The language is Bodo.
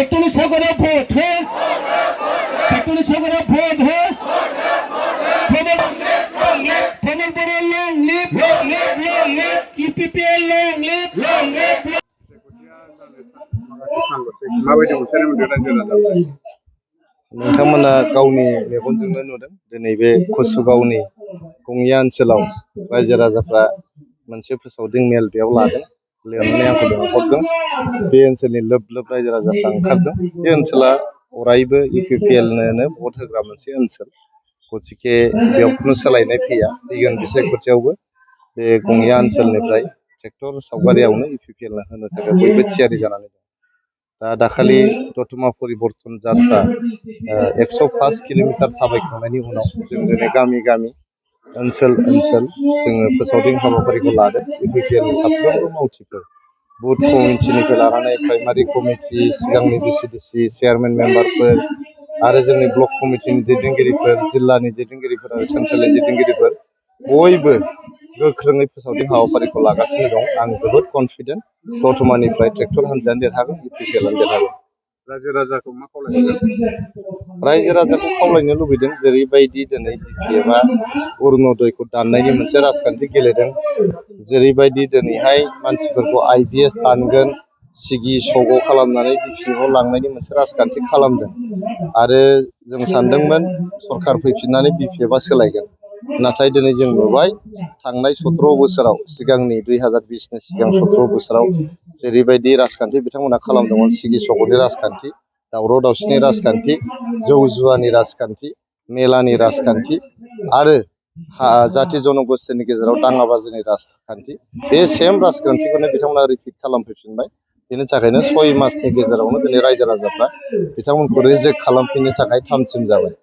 ट्रेक्टर सागरा भोट है ट्रेक्टर सागरा भोट है फॉर्मर बड़े long live EPPL long live माबायदि मोनसानाय मोनदों रायजो राजाफ्रा नोंथांमोना गावनि मेगनजोंनो नुदों दिनै बे कुसुगावनि गङिया ओनसोलाव रायजो राजाफ्रा मोनसे फोसावदिं मेल बेयाव लादों लिरनानै आंखौ लिंहरदों बे ओनसोलनि लोब लोब रायजो राजाफ्रा ओंखारदों बे ओनसोला अरायबो EPPL नोनो भट होग्रा मोनसे ओनसोल गतिके बेयाव खुनु सोलायनाय फैगोन बिसायख'थियावबो बे गङिया ओनसोलनिफ्राय ट्रेक्टर सावगारियावनो EPPL नो होनो थाखाय बयबो थियारि जानानै दं दा दाखालि दतमा परिबर्तन जात्रा 105 किल'मिटार थाबायखांनायनि उनाव जों दिनै गामि गामि ओनसोल ओनसोल जोङो फोसावदिं हाबाफारिखौ लादों EPPL नि साफ्रोमबो मावथिफोर बुथ कमिटिनिफ्राय लानानै प्राइमारि कमिटि सिगांनि DCDC चेयारमेन मेम्बारफोर आरो जोंनि ब्लक कमिटिनि दैदेनगिरिफोर जिल्लानि दैदेनगिरिफोर आरो सेन्ट्रेलनि दैदेनगिरिफोर बयबो गोख्रोङै फोसावदिं हाबाफारिखौ लागासिनो दं आं जोबोद कनफिडेन्ट दतमानिफ्राय ट्रेक्टर हान्जायानो देरहागोन EPPL आनो देरहागोन रायजो राजाखौ मा खावलायदों रायजो राजाखौ खावलायनो लुबैदों जेरैबायदि दिनै BPFआ अरुणोदयखौ दाननायनि मोनसे राजखान्थि गेलेदों जेरैबायदि दिनैहाय मानसिफोरखौ IBS दानगोन सिगि सग' खालामनानै BPFआव लांनायनि मोनसे राजखान्थि खालामदों आरो जों सानदोंमोन सरखार फैफिननानै BPFआ सोलायगोन नाथाय दिनै जों नुबाय थांनाय 17 बोसोराव सिगांनि 2020 नि सिगां 17 बोसोराव जेरैबायदि राजखान्थि बिथांमोना खालामदोंमोन सिगि सग'नि राजखान्थि दावराव दावसिनि राजखान्थि जौ जुवानि राजखान्थि मेलानि राजखान्थि आरो जाति जनगोष्ठीनि गेजेराव दाङाबाजिनि राजखान्थि बे सेम राजखान्थिखौनो बिथांमोना रिपिट खालामफैफिनबाय बेनि थाखायनो 6 मासनि गेजेरावनो दिनै रायजो राजाफ्रा बिथांमोनखौ रिजेक्ट खालामफिननो थाखाय थामथिम जाबाय